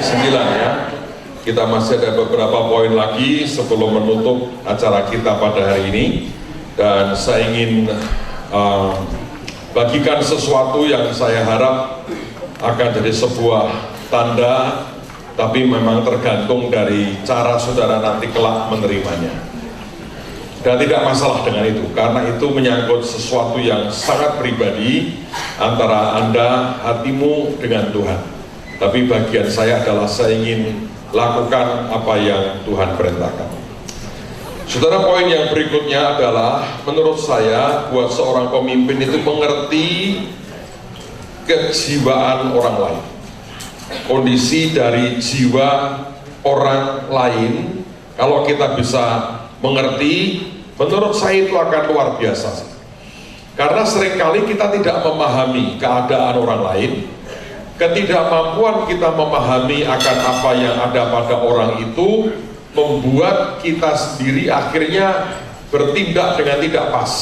9 ya. Kita masih ada beberapa poin lagi sebelum menutup acara kita pada hari ini, dan saya ingin bagikan sesuatu yang saya harap akan jadi sebuah tanda, tapi memang tergantung dari cara saudara nanti kelak menerimanya. Dan tidak masalah dengan itu, karena itu menyangkut sesuatu yang sangat pribadi antara Anda, hatimu dengan Tuhan. Tapi bagian saya adalah saya ingin lakukan apa yang Tuhan perintahkan. Saudara, poin yang berikutnya adalah menurut saya buat seorang pemimpin itu mengerti kejiwaan orang lain, kondisi dari jiwa orang lain. Kalau kita bisa mengerti, menurut saya itu akan luar biasa. Karena seringkali kita tidak memahami keadaan orang lain. Ketidakmampuan kita memahami akan apa yang ada pada orang itu membuat kita sendiri akhirnya bertindak dengan tidak pas.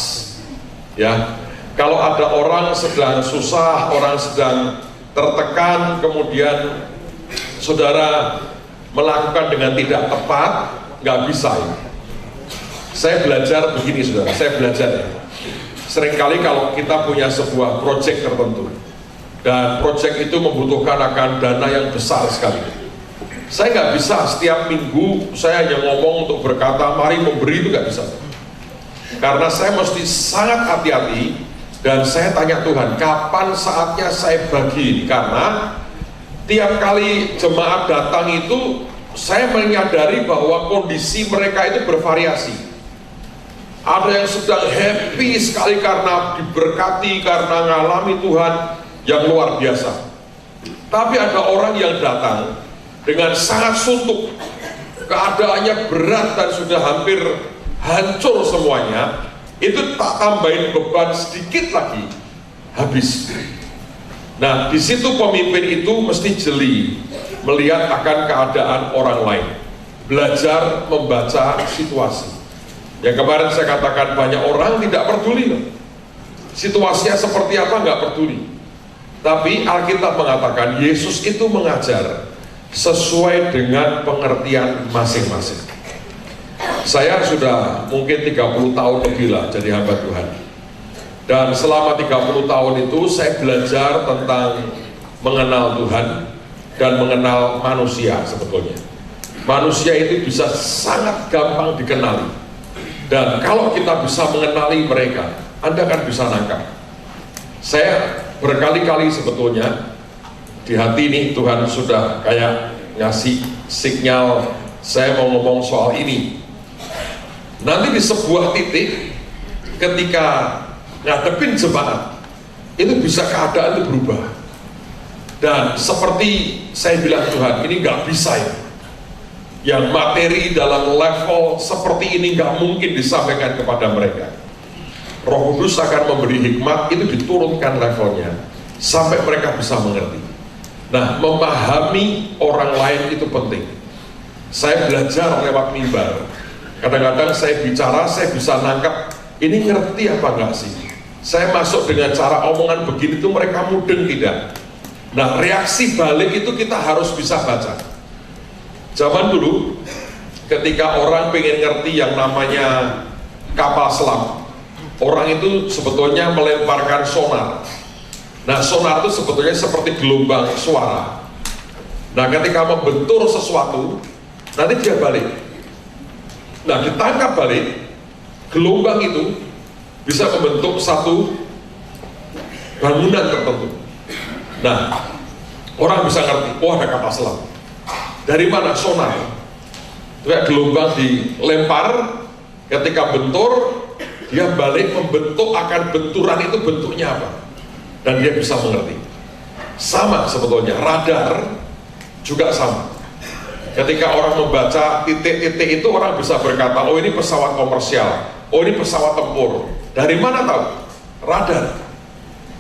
Ya, kalau ada orang sedang susah, orang sedang tertekan, kemudian saudara melakukan dengan tidak tepat, nggak bisa ya. Saya belajar begini saudara, saya belajar ya. Seringkali kalau kita punya sebuah proyek tertentu, dan proyek itu membutuhkan akan dana yang besar sekali. Saya nggak bisa setiap minggu saya hanya ngomong untuk berkata mari memberi, itu nggak bisa. Karena saya mesti sangat hati-hati dan saya tanya Tuhan, kapan saatnya saya bagi? Karena tiap kali jemaat datang itu saya menyadari bahwa kondisi mereka itu bervariasi. Ada yang sedang happy sekali karena diberkati, karena ngalami Tuhan yang luar biasa. Tapi ada orang yang datang dengan sangat suntuk, keadaannya berat dan sudah hampir hancur semuanya. Itu tak tambahin beban sedikit lagi, habis. Nah, di situ pemimpin itu mesti jeli melihat akan keadaan orang lain, belajar membaca situasi. Yang kemarin saya katakan banyak orang tidak peduli loh. Situasinya seperti apa nggak peduli. Tapi Alkitab mengatakan Yesus itu mengajar sesuai dengan pengertian masing-masing. Saya sudah mungkin 30 tahun lebih lah jadi hamba Tuhan. Dan selama 30 tahun itu saya belajar tentang mengenal Tuhan dan mengenal manusia sebetulnya. Manusia itu bisa sangat gampang dikenali. Dan kalau kita bisa mengenali mereka, Anda kan bisa nangkap. Saya berkali-kali sebetulnya di hati ini Tuhan sudah kayak ngasih sinyal saya mau ngomong soal ini. Nanti di sebuah titik ketika ngadepin jemaat itu bisa keadaan itu berubah. Dan seperti saya bilang Tuhan, ini nggak bisa ya. Yang materi dalam level seperti ini nggak mungkin disampaikan kepada mereka. Roh Kudus akan memberi hikmat, itu diturunkan levelnya sampai mereka bisa mengerti. Nah, memahami orang lain itu penting. Saya belajar lewat mimbar. Kadang-kadang saya bicara, saya bisa nangkap ini ngerti apa enggak sih. Saya masuk dengan cara omongan begini tuh mereka mudeng tidak. Nah, reaksi balik itu kita harus bisa baca. Zaman dulu ketika orang pengen ngerti yang namanya kapal selam, orang itu sebetulnya melemparkan sonar. Nah, sonar itu sebetulnya seperti gelombang suara. Nah, ketika membentur sesuatu, nanti dia balik. Nah, ditangkap balik, gelombang itu bisa membentuk satu bangunan tertentu. Nah, orang bisa ngerti, oh ada kapal selam. Dari mana? Sonar. Kayak gelombang dilempar, ketika bentur, dia balik membentuk akan benturan itu bentuknya apa, dan dia bisa mengerti. Sama sebetulnya radar juga sama. Ketika orang membaca titik-titik itu, orang bisa berkata, oh ini pesawat komersial, oh ini pesawat tempur. Dari mana tahu? Radar.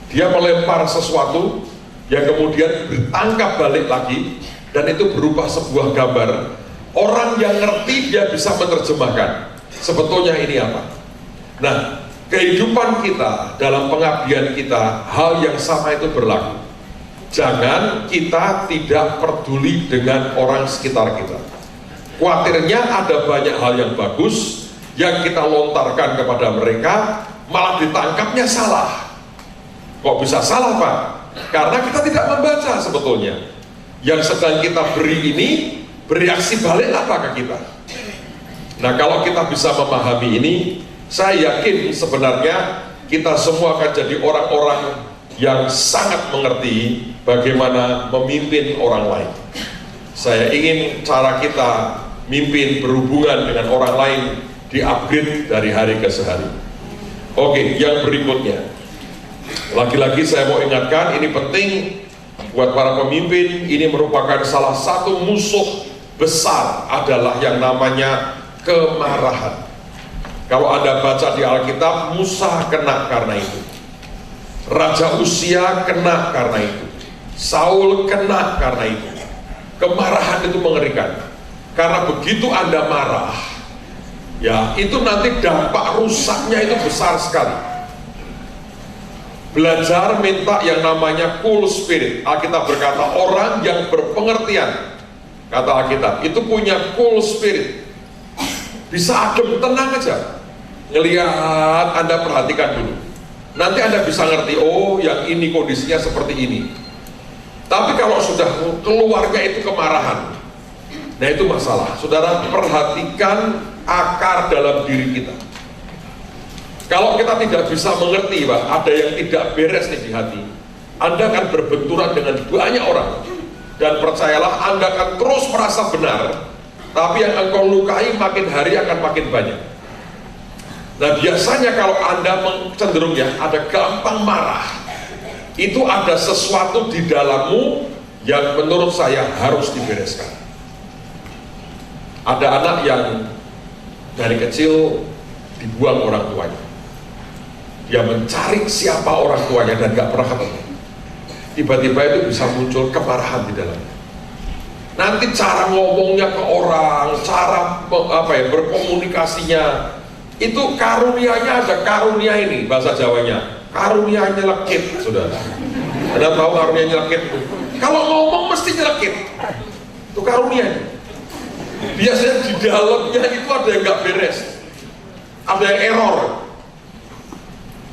Dia melempar sesuatu yang kemudian ditangkap balik lagi, dan itu berupa sebuah gambar. Orang yang ngerti dia bisa menerjemahkan sebetulnya ini apa. Nah, kehidupan kita dalam pengabdian kita, hal yang sama itu berlaku. Jangan kita tidak peduli dengan orang sekitar kita. Khawatirnya ada banyak hal yang bagus yang kita lontarkan kepada mereka, malah ditangkapnya salah. Kok bisa salah, Pak? Karena kita tidak membaca sebetulnya. Yang sedang kita beri ini bereaksi balik apa ke kita. Nah, kalau kita bisa memahami ini, saya yakin sebenarnya kita semua akan jadi orang-orang yang sangat mengerti bagaimana memimpin orang lain. Saya ingin cara kita mimpin berhubungan dengan orang lain di-upgrade dari hari ke hari. Oke, yang berikutnya. Lagi-lagi saya mau ingatkan, ini penting buat para pemimpin. Ini merupakan salah satu musuh besar adalah yang namanya kemarahan. Kalau Anda baca di Alkitab, Musa kena karena itu. Raja Usia kena karena itu. Saul kena karena itu. Kemarahan itu mengerikan. Karena begitu Anda marah, ya itu nanti dampak rusaknya itu besar sekali. Belajar minta yang namanya cool spirit. Alkitab berkata orang yang berpengertian, kata Alkitab, itu punya cool spirit. Bisa adem, tenang aja. Ngelihat, Anda perhatikan dulu. Nanti Anda bisa ngerti, oh yang ini kondisinya seperti ini. Tapi kalau sudah keluarnya itu kemarahan, nah itu masalah. Saudara, perhatikan akar dalam diri kita. Kalau kita tidak bisa mengerti, Pak, ada yang tidak beres nih di hati, Anda akan berbenturan dengan banyak orang. Dan percayalah, Anda akan terus merasa benar, tapi yang engkau lukai makin hari akan makin banyak. Nah, biasanya kalau Anda cenderung ya, ada gampang marah, itu ada sesuatu di dalammu yang menurut saya harus dibereskan. Ada anak yang dari kecil dibuang orang tuanya. Dia mencari siapa orang tuanya dan gak pernah ketemu. Tiba-tiba itu bisa muncul kemarahan di dalamnya. Nanti cara ngomongnya ke orang, cara berkomunikasinya, itu karunianya ada karunia ini, bahasa Jawanya, karunia nyelekit, saudara. Anda tahu karunia nyelekit? Kalau ngomong mesti nyelekit, itu karunia. Biasanya di dalamnya itu ada yang nggak beres, ada yang error,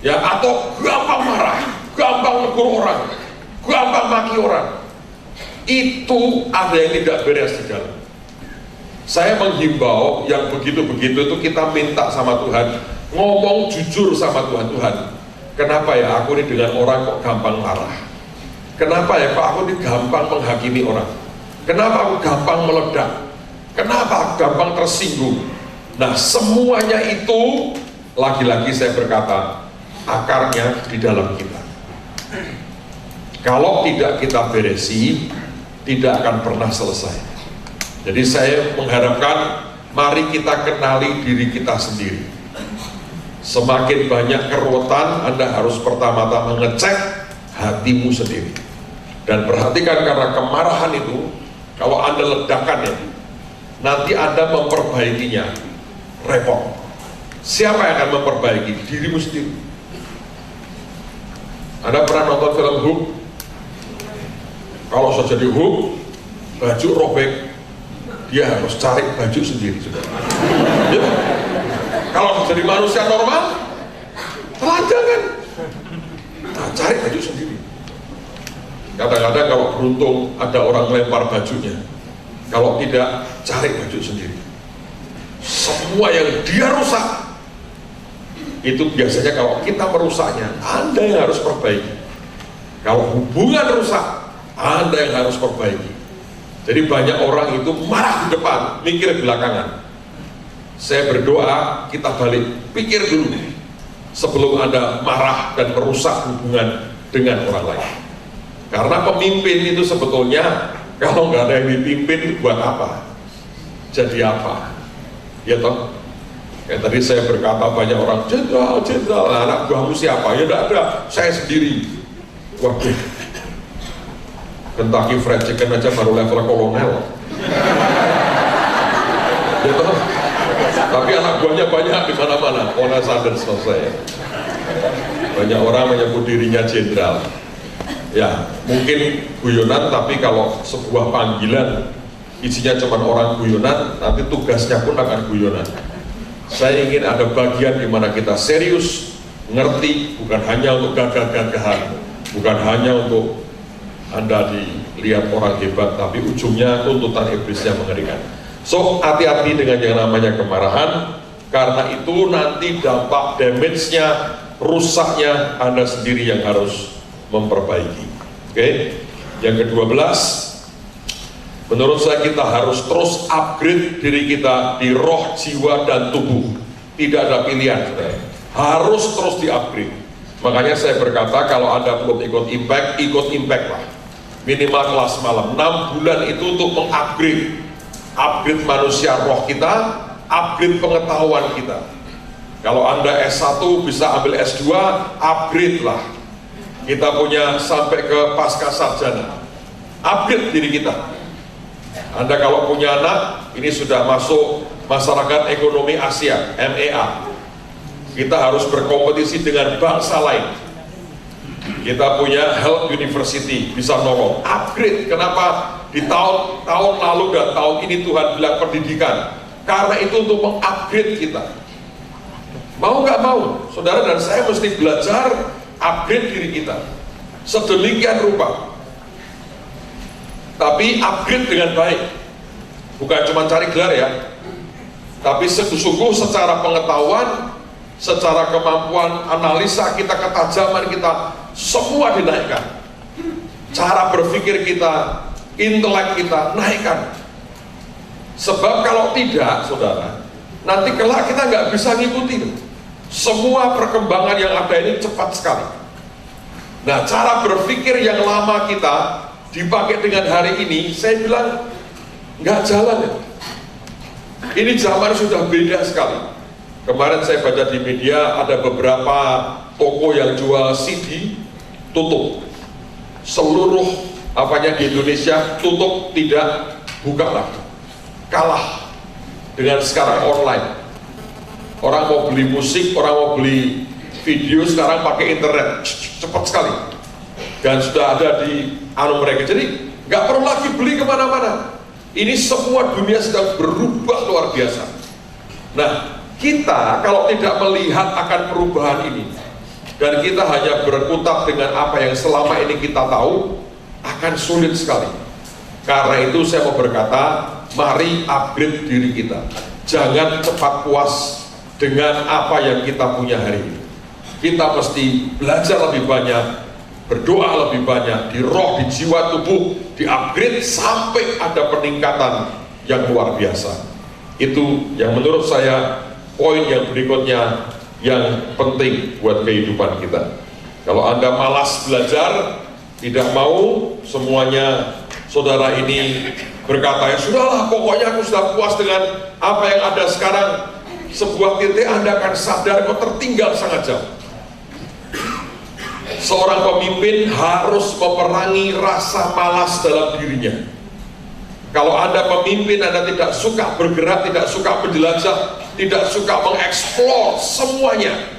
ya, atau gampang marah, gampang negur orang, gampang maki orang. Itu ada yang tidak beres di dalam. Saya menghimbau yang begitu-begitu itu kita minta sama Tuhan, ngomong jujur sama Tuhan. Tuhan, kenapa ya aku ini dengan orang kok gampang marah? Kenapa ya kok aku ini gampang menghakimi orang? Kenapa aku gampang meledak? Kenapa aku gampang tersinggung? Nah, semuanya itu lagi-lagi saya berkata akarnya di dalam kita. Kalau tidak kita beresi, tidak akan pernah selesai. Jadi saya mengharapkan mari kita kenali diri kita sendiri. Semakin banyak keruwetan, Anda harus pertama-tama ngecek hatimu sendiri. Dan perhatikan, karena kemarahan itu kalau Anda ledakan ya, nanti Anda memperbaikinya repot. Siapa yang akan memperbaiki? Dirimu sendiri. Anda pernah nonton film Hulk? Kalau sudah jadi Hulk, baju robek, dia harus cari baju sendiri, saudara. Ya. Kalau jadi manusia normal, telanjang kan? Nah, cari baju sendiri. Kadang-kadang kalau beruntung ada orang lempar bajunya, kalau tidak, cari baju sendiri. Semua yang dia rusak, itu biasanya kalau kita merusaknya, Anda yang harus perbaiki. Kalau hubungan rusak, Anda yang harus perbaiki. Jadi banyak orang itu marah di depan, mikir belakangan. Saya berdoa kita balik, pikir dulu sebelum Anda marah dan merusak hubungan dengan orang lain. Karena pemimpin itu sebetulnya kalau nggak ada yang dipimpin itu buat apa? Jadi apa? Ya toh? Kayak tadi saya berkata banyak orang, jenderal, anak buahmu siapa? Ya enggak ada, saya sendiri. Waduh, Kentucky Fried Chicken aja baru level kolonel. Ya toh? Tapi anak buahnya banyak di mana-mana. Colonel Sanders selesai. Banyak orang menyebut dirinya jenderal. Ya, mungkin guyonan, tapi kalau sebuah panggilan isinya cuma orang guyonan, nanti tugasnya pun akan guyonan. Saya ingin ada bagian di mana kita serius, ngerti, bukan hanya untuk gagah-gagahan, bukan hanya untuk Anda dilihat orang hebat, tapi ujungnya tuntutan iblisnya mengerikan. So, hati-hati dengan yang namanya kemarahan, karena itu nanti dampak damage-nya, rusaknya Anda sendiri yang harus memperbaiki. Oke? Yang ke-12, menurut saya kita harus terus upgrade diri kita di roh, jiwa, dan tubuh. Tidak ada pilihan, saudara. Harus terus di-upgrade. Makanya saya berkata, kalau Anda belum ikut impact lah. Minimal kelas malam. 6 bulan itu untuk mengupgrade. Upgrade manusia roh kita, upgrade pengetahuan kita. Kalau Anda S1 bisa ambil S2, upgrade lah. Kita punya sampai ke pasca sarjana. Upgrade diri kita. Anda kalau punya anak, ini sudah masuk masyarakat ekonomi Asia, MEA. Kita harus berkompetisi dengan bangsa lain. Kita punya Health University, bisa nolong. Upgrade, kenapa di tahun lalu dan tahun ini Tuhan bilang pendidikan? Karena itu untuk mengupgrade kita. Mau nggak mau, saudara dan saya mesti belajar upgrade diri kita. Sedemikian rupa. Tapi upgrade dengan baik. Bukan cuma cari gelar ya, tapi sungguh-sungguh secara pengetahuan, secara kemampuan analisa kita, ketajaman kita, semua dinaikkan. Cara berpikir kita, intelek kita, naikkan. Sebab kalau tidak, saudara, nanti kelak kita nggak bisa ngikutin. Semua perkembangan yang ada ini cepat sekali. Nah, cara berpikir yang lama kita dipakai dengan hari ini, saya bilang nggak jalan ya. Ini zaman sudah beda sekali. Kemarin saya baca di media ada beberapa toko yang jual CD tutup. Seluruh apanya di Indonesia tutup, tidak buka lagi. Kalah dengan sekarang online. Orang mau beli musik, orang mau beli video sekarang pakai internet, cepat sekali. Dan sudah ada di mereka. Jadi nggak perlu lagi beli kemana-mana. Ini semua dunia sedang berubah luar biasa. Nah, kita kalau tidak melihat akan perubahan ini, dan kita hanya berkutat dengan apa yang selama ini kita tahu, akan sulit sekali. Karena itu saya mau berkata, mari upgrade diri kita. Jangan cepat puas dengan apa yang kita punya hari ini. Kita mesti belajar lebih banyak, berdoa lebih banyak, di roh, di jiwa, tubuh, di upgrade sampai ada peningkatan yang luar biasa. Itu yang menurut saya poin yang berikutnya yang penting buat kehidupan kita. Kalau Anda malas belajar, tidak mau semuanya, saudara ini berkata, ya sudahlah, pokoknya aku sudah puas dengan apa yang ada sekarang. Sebuah titik Anda akan sadar kok tertinggal sangat jauh. Seorang pemimpin harus memerangi rasa malas dalam dirinya. Kalau Anda pemimpin, Anda tidak suka bergerak, tidak suka menjelajah, tidak suka mengeksplor semuanya,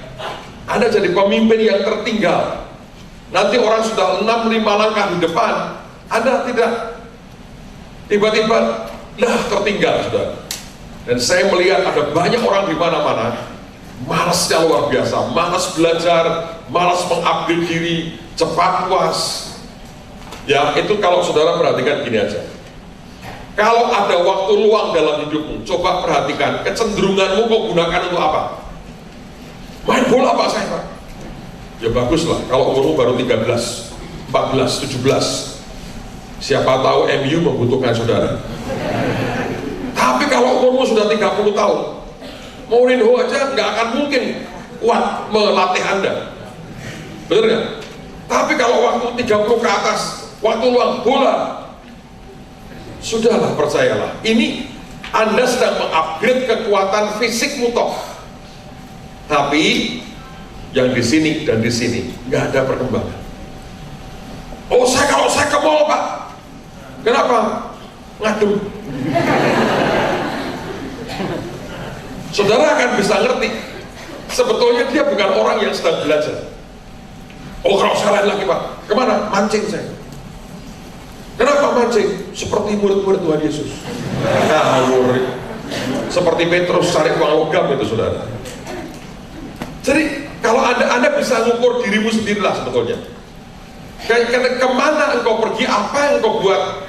Anda jadi pemimpin yang tertinggal. Nanti orang sudah 6-5 langkah di depan, Anda tidak, tiba-tiba tertinggal sudah. Dan saya melihat ada banyak orang di mana-mana malasnya luar biasa, malas belajar, malas mengupgrade diri, cepat puas. Ya, itu kalau saudara perhatikan gini aja. Kalau ada waktu luang dalam hidupmu, coba perhatikan kecenderunganmu kau gunakan untuk apa? Main bola Pak saya Pak. Ya baguslah, kalau umurmu baru 13, 14, 17. Siapa tahu MU membutuhkan saudara. Tapi kalau umurmu sudah 30 tahun, Mourinho aja nggak akan mungkin kuat melatih Anda. Benar nggak? Tapi kalau waktu 30 ke atas, waktu luang bola, sudahlah, percayalah. Ini Anda sedang mengupgrade kekuatan fisikmu toh. Tapi yang di sini dan di sini nggak ada perkembangan. Oh, kalau saya ke mall Pak, kenapa? Ngadu. Saudara akan bisa ngerti, sebetulnya dia bukan orang yang sedang belajar. Oh, kalau saya lain lagi Pak, Kemana? Mancing saya. Kenapa mancing? Seperti murid-murid Tuhan Yesus. Ngawur. Seperti Petrus cari uang logam itu, saudara. Jadi kalau anda bisa mengukur dirimu sendirilah sebetulnya. Kemana engkau pergi, apa yang engkau buat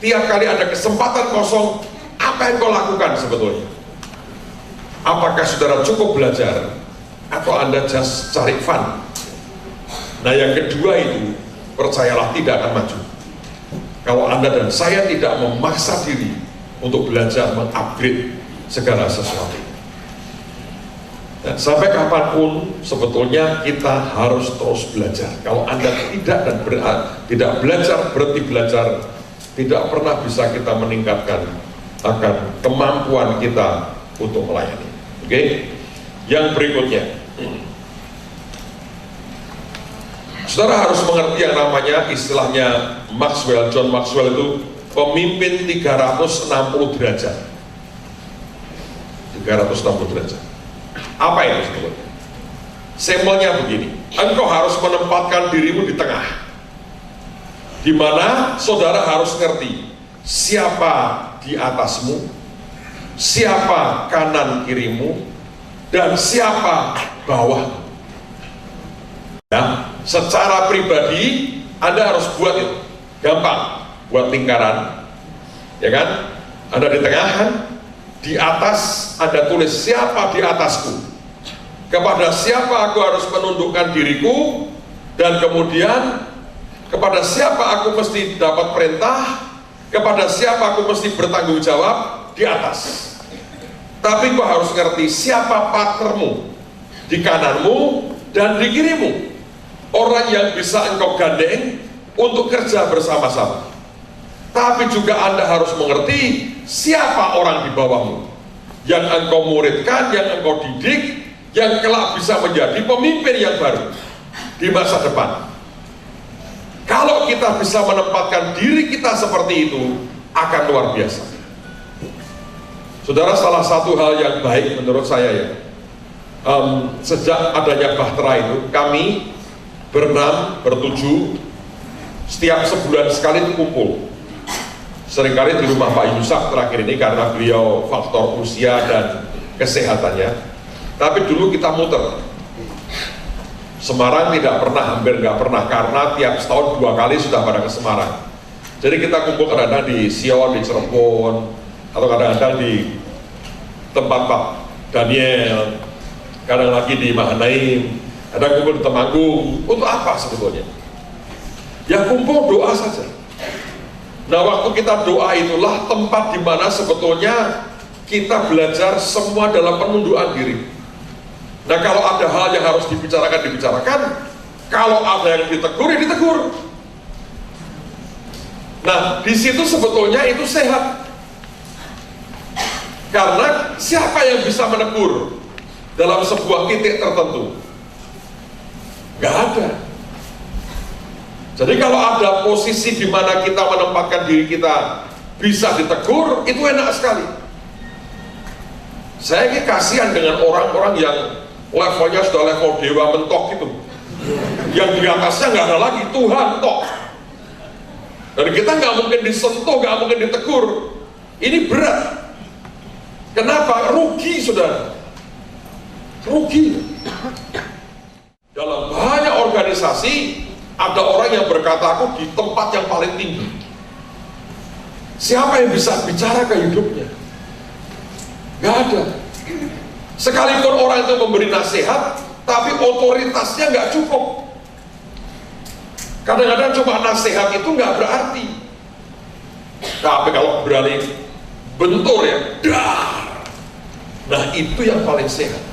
tiap kali ada kesempatan kosong, apa yang engkau lakukan sebetulnya? Apakah saudara cukup belajar atau anda just cari fun? Nah, yang kedua itu, percayalah tidak akan maju kalau anda dan saya tidak memaksa diri untuk belajar mengupgrade segala sesuatu. Dan sampai kapanpun sebetulnya kita harus terus belajar. Kalau anda tidak belajar, berhenti belajar, tidak pernah bisa kita meningkatkan akan kemampuan kita untuk melayani. Oke? Yang berikutnya, saudara harus mengerti yang namanya, istilahnya John Maxwell itu pemimpin 360 derajat. 360 derajat. Apa itu sebetulnya? Simpelnya begini, engkau harus menempatkan dirimu di tengah, di mana saudara harus ngerti siapa di atasmu, siapa kanan kirimu, dan siapa bawahmu. Ya, secara pribadi Anda harus buat itu, gampang, buat lingkaran, ya kan? Anda di tengah kan? Di atas ada tulis siapa di atasku, kepada siapa aku harus menundukkan diriku, dan kemudian kepada siapa aku mesti dapat perintah, kepada siapa aku mesti bertanggung jawab di atas. Tapi kau harus ngerti siapa partnermu di kananmu dan di kirimu, orang yang bisa engkau gandeng untuk kerja bersama-sama. Tapi juga Anda harus mengerti siapa orang di bawahmu yang engkau muridkan, yang engkau didik, yang kelak bisa menjadi pemimpin yang baru di masa depan. Kalau kita bisa menempatkan diri kita seperti itu, akan luar biasa. Saudara, salah satu hal yang baik menurut saya ya, sejak adanya Bahtera itu, kami bertujuh, setiap sebulan sekali itu kumpul. Seringkali di rumah Pak Yusuf terakhir ini karena beliau faktor usia dan kesehatannya. Tapi dulu kita muter. Semarang hampir nggak pernah, karena tiap setahun 2 kali sudah pada ke Semarang. Jadi kita kumpul kadang-kadang di Sion, di Cirebon, atau kadang-kadang di tempat Pak Daniel, kadang lagi di Mahanaim, kadang kumpul di Temanggung. Untuk apa sebetulnya? Ya kumpul doa saja. Nah, waktu kita doa itulah tempat di mana sebetulnya kita belajar semua dalam penundukan diri. Nah, kalau ada hal yang harus dibicarakan. Kalau ada yang ditegur, ya ditegur. Nah, di situ sebetulnya itu sehat. Karena siapa yang bisa menegur dalam sebuah titik tertentu? Gak ada. Jadi kalau ada posisi di mana kita menempatkan diri kita bisa ditegur, itu enak sekali. Saya ini kasihan dengan orang-orang yang levelnya sudah level dewa mentok gitu, yang di atasnya nggak ada lagi, Tuhan tok. Dan kita nggak mungkin disentuh, nggak mungkin ditegur. Ini berat. Kenapa? Rugi, saudara. Rugi. Dalam banyak organisasi ada orang yang berkata, aku di tempat yang paling tinggi. Siapa yang bisa bicara ke hidupnya? Gak ada. Sekalipun orang itu memberi nasihat, tapi otoritasnya gak cukup. Kadang-kadang cuma nasihat itu gak berarti. Tapi kalau berani bentur ya, dar. Nah, itu yang paling sehat.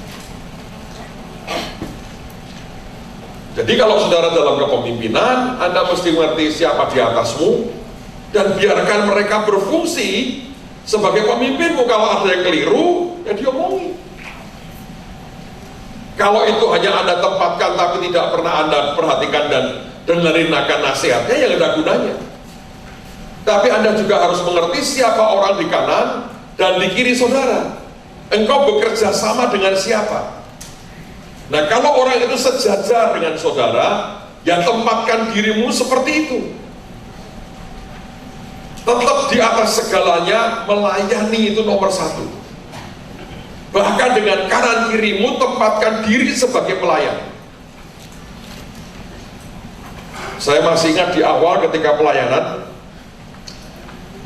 Jadi kalau saudara dalam kepemimpinan, Anda mesti mengerti siapa di atasmu, dan biarkan mereka berfungsi sebagai pemimpinmu. Kalau ada yang keliru, ya diomongi. Kalau itu hanya Anda tempatkan tapi tidak pernah Anda perhatikan dan dengerin akan nasihatnya, ya ada gunanya. Tapi Anda juga harus mengerti siapa orang di kanan dan di kiri saudara. Engkau bekerja sama dengan siapa? Nah, kalau orang itu sejajar dengan saudara, Ya tempatkan dirimu seperti itu. Tetap di atas segalanya, melayani itu nomor satu. Bahkan dengan kanan kirimu, tempatkan diri sebagai pelayan. Saya masih ingat di awal ketika pelayanan,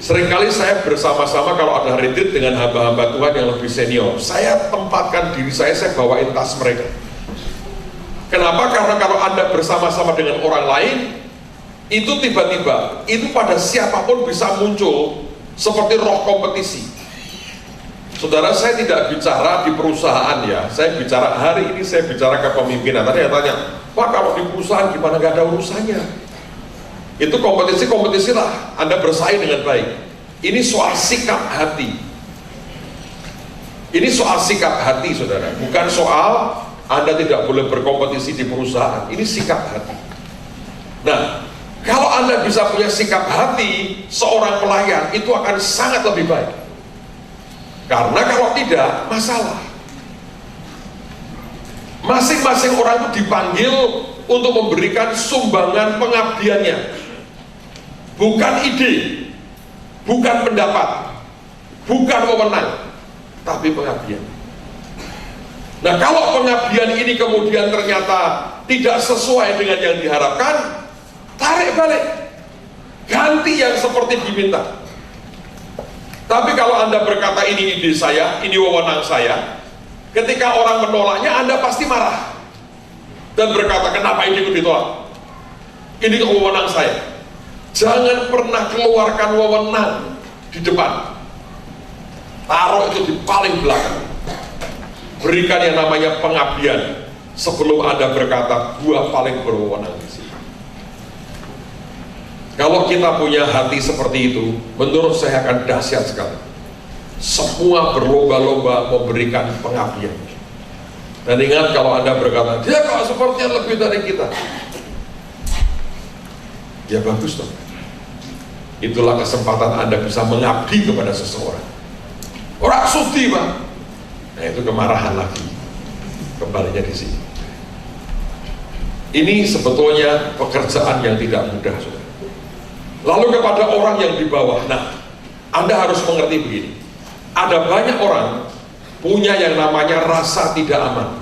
seringkali saya bersama-sama kalau ada retreat dengan hamba-hamba Tuhan yang lebih senior, saya tempatkan diri saya bawain tas mereka. Kenapa? Karena kalau Anda bersama-sama dengan orang lain, itu tiba-tiba, itu pada siapapun bisa muncul seperti roh kompetisi. Saudara, saya tidak bicara di perusahaan ya, saya bicara hari ini, saya bicara ke pemimpinan. Tadi saya tanya, Pak, kalau di perusahaan gimana, nggak ada urusannya. Itu kompetisi lah, Anda bersaing dengan baik. Ini soal sikap hati. Ini soal sikap hati, saudara. Bukan soal Anda tidak boleh berkompetisi di perusahaan. Ini sikap hati. Nah, kalau Anda bisa punya sikap hati seorang pelayan, itu akan sangat lebih baik. Karena kalau tidak, masalah. Masing-masing orang itu dipanggil untuk memberikan sumbangan pengabdiannya. Bukan ide, bukan pendapat, bukan wewenang, tapi pengabdian. Nah, kalau pengabdian ini kemudian ternyata tidak sesuai dengan yang diharapkan, tarik balik, ganti yang seperti diminta. Tapi kalau Anda berkata ini ide saya, ini wewenang saya, ketika orang menolaknya, Anda pasti marah dan berkata, kenapa ini ditolak? Ini wewenang saya. Jangan pernah keluarkan wewenang di depan. Taruh itu di paling belakang. Berikan yang namanya pengabdian sebelum Anda berkata, gua paling berwenang di sini. Kalau kita punya hati seperti itu, menurut saya akan dahsyat sekali. Semua berlomba-lomba memberikan pengabdian. Dan ingat, kalau Anda berkata, dia kok sepertinya lebih dari kita, ya bagus dong. Itulah kesempatan Anda bisa mengabdi kepada seseorang. Orang sudi, Pak. Nah, itu kemarahan lagi. Kembalinya di sini. Ini sebetulnya pekerjaan yang tidak mudah, saudara. Lalu kepada orang yang di bawah, nah, Anda harus mengerti begini. Ada banyak orang punya yang namanya rasa tidak aman.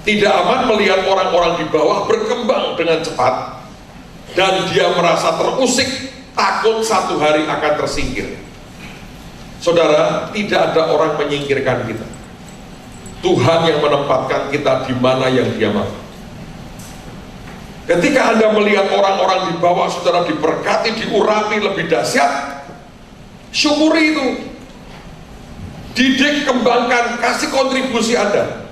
Tidak aman melihat orang-orang di bawah berkembang dengan cepat, dan dia merasa terusik, takut satu hari akan tersingkir. Saudara, tidak ada orang menyingkirkan kita. Tuhan yang menempatkan kita di mana yang Dia mau. Ketika Anda melihat orang-orang di bawah saudara diberkati, diurapi lebih dahsyat, syukuri itu. Didik, kembangkan, kasih kontribusi Anda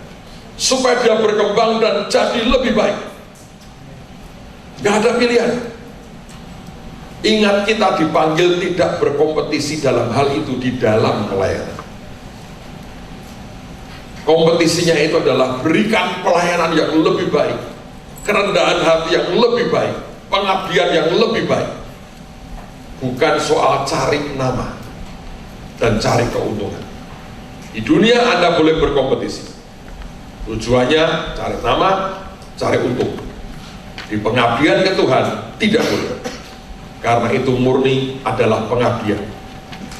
supaya dia berkembang dan jadi lebih baik. Gak ada pilihan. Ingat, kita dipanggil tidak berkompetisi dalam hal itu di dalam pelayanan. Kompetisinya itu adalah berikan pelayanan yang lebih baik, kerendahan hati yang lebih baik, pengabdian yang lebih baik. Bukan soal cari nama dan cari keuntungan. Di dunia Anda boleh berkompetisi, tujuannya cari nama, cari untung. Di pengabdian ke Tuhan tidak boleh, karena itu murni adalah pengabdian,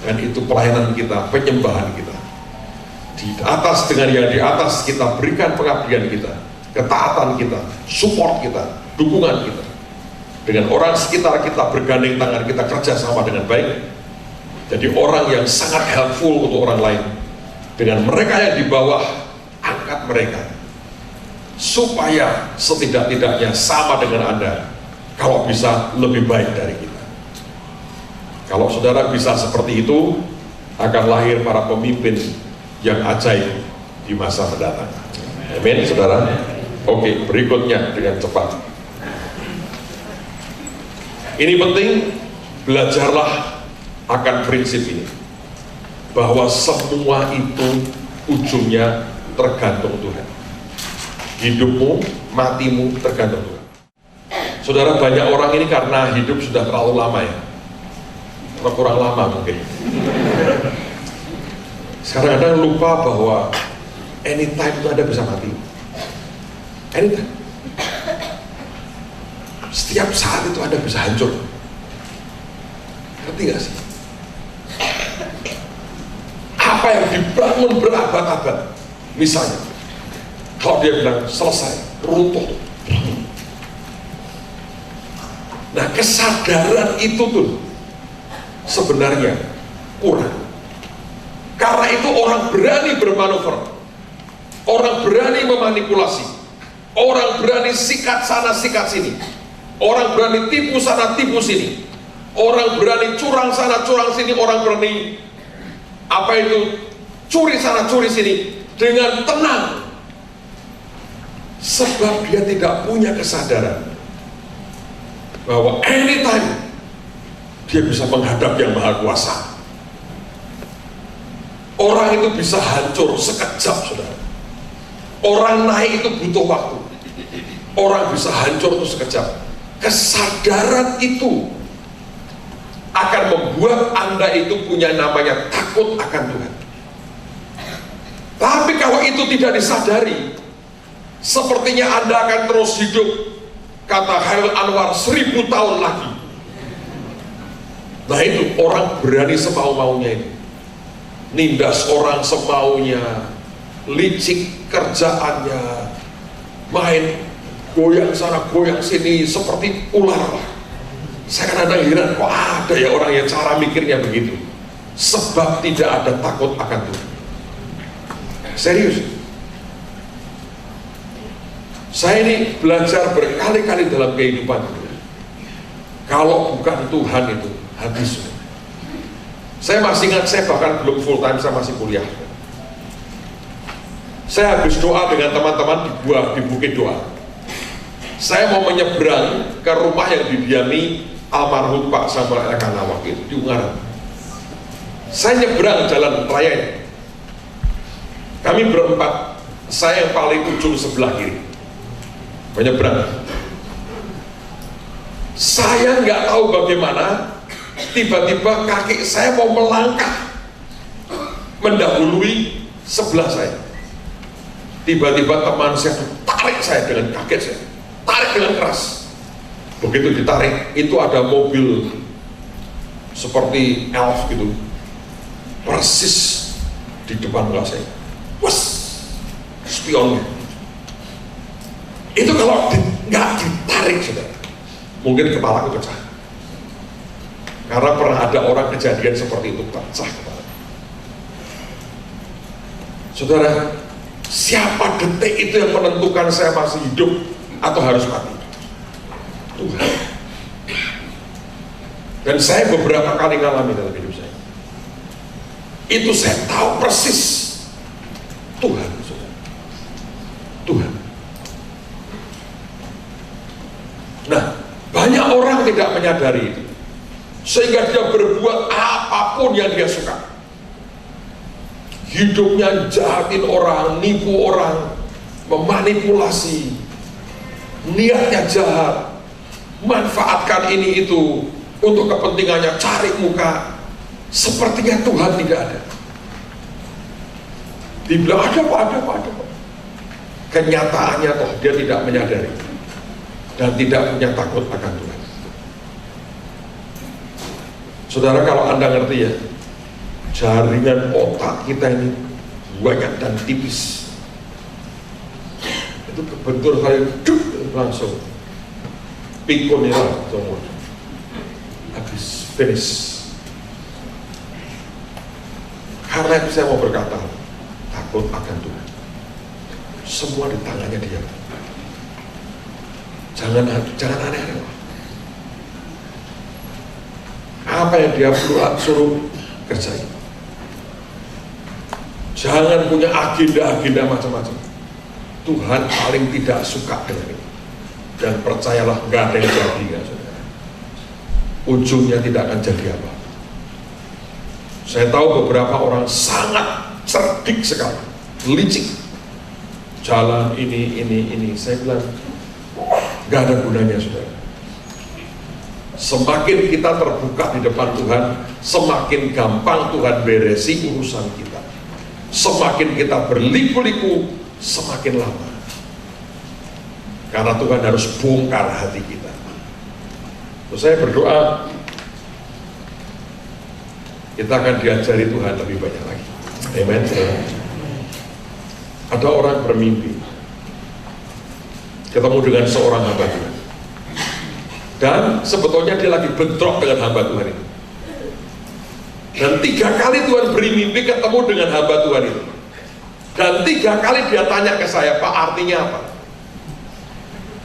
dan itu pelayanan kita, penyembahan kita. Di atas, dengan yang di atas, kita berikan pengabdian kita, ketaatan kita, support kita, dukungan kita. Dengan orang sekitar kita bergandeng tangan, kita kerjasama dengan baik. Jadi orang yang sangat helpful untuk orang lain. Dengan mereka yang di bawah, angkat mereka, supaya setidak-tidaknya sama dengan Anda, kalau bisa lebih baik dari kita. Kalau saudara bisa seperti itu, akan lahir para pemimpin yang ajaib di masa mendatang. Amin, saudara. Oke, berikutnya dengan cepat. Ini penting, belajarlah akan prinsip ini, bahwa semua itu ujungnya tergantung Tuhan. Hidupmu, matimu tergantung Tuhan. Saudara, banyak orang ini karena hidup sudah terlalu lama ya, atau kurang lama mungkin. Sekarang Anda lupa bahwa anytime itu Anda bisa mati. Anytime. Setiap saat itu Anda bisa hancur. Ngerti gak sih? Apa yang dibangun berabad-abad, misalnya, kalau dia bilang selesai, runtuh. Nah, kesadaran itu tuh sebenarnya kurang. Karena itu orang berani bermanuver, orang berani memanipulasi, orang berani sikat sana sikat sini, orang berani tipu sana tipu sini, orang berani curang sana curang sini, orang berani curi sana curi sini dengan tenang, sebab dia tidak punya kesadaran bahwa anytime dia bisa menghadap yang maha kuasa. Orang itu bisa hancur sekejap, saudara. Orang naik itu butuh waktu. Orang bisa hancur itu sekejap. Kesadaran itu akan membuat Anda itu punya namanya takut akan Tuhan. Tapi kalau itu tidak disadari, sepertinya Anda akan terus hidup, kata Khairul Anwar, 1000 tahun lagi. Nah itu orang berani semau-maunya itu, nindas orang semaunya, licik kerjaannya, main goyang sana goyang sini seperti ular. Saya kadang heran, kok ada ya orang yang cara mikirnya begitu? Sebab tidak ada takut akan Tuhan. Serius. Saya ini belajar berkali-kali dalam kehidupan. Kalau bukan Tuhan itu habis. Saya masih ingat, saya bahkan belum full time, saya masih kuliah. Saya habis doa dengan teman-teman di Bukit Doa. Saya mau menyeberang ke rumah yang didiami almarhum Pak Samuel Elkanawak itu di Ungaran. Saya nyeberang jalan raya ini. Kami berempat, saya yang paling ujung sebelah kiri, menyeberang. Saya nggak tahu bagaimana, tiba-tiba kaki saya mau melangkah mendahului sebelah saya. Tiba-tiba teman saya tarik saya dengan kaget, saya tarik dengan keras. Begitu ditarik, itu ada mobil seperti elf gitu, persis di depan kelas saya. Wes, spionnya. Itu kalau nggak ditarik, saudara, mungkin kepalaku pecah. Karena pernah ada orang kejadian seperti itu, pecah kepala. Saudara, siapa detik itu yang menentukan saya masih hidup atau harus mati? Tuhan. Dan saya beberapa kali ngalami dalam hidup saya. Itu saya tahu persis Tuhan, saudara. Tuhan. Nah, banyak orang tidak menyadari itu, sehingga dia berbuat apapun yang dia suka. Hidupnya jahatin orang, nipu orang, memanipulasi, niatnya jahat, manfaatkan ini itu untuk kepentingannya, cari muka. Sepertinya Tuhan tidak ada. Dibilang ada Pak. Kenyataannya toh dia tidak menyadari dan tidak punya takut akan Tuhan. Saudara, kalau Anda ngerti ya, jaringan otak kita ini banyak dan tipis. Itu kebentur kali langsung pikun ya, semua habis, finish. Karena itu saya mau berkata, takut akan Tuhan. Semua di tangannya Dia. Jangan aneh-aneh. Apa yang Dia suruh kerjain. Jangan punya agenda-agenda macam-macam. Tuhan paling tidak suka dengan itu. Dan percayalah, nggak ada yang jadi, ya, saudara. Ujungnya tidak akan jadi apa. Saya tahu beberapa orang sangat cerdik sekali, licik. Jalan ini. Saya bilang, nggak ada gunanya, saudara. Semakin kita terbuka di depan Tuhan, semakin gampang Tuhan beresi urusan kita. Semakin kita berliku-liku, semakin lama. Karena Tuhan harus bongkar hati kita. Terus saya berdoa, kita akan diajari Tuhan lebih banyak lagi. Amen. Ada orang bermimpi ketemu dengan seorang hamba Tuhan, dan sebetulnya dia lagi bentrok dengan hamba Tuhan itu. Dan 3 kali Tuhan beri mimpi ketemu dengan hamba Tuhan itu, dan 3 kali dia tanya ke saya, Pak, artinya apa?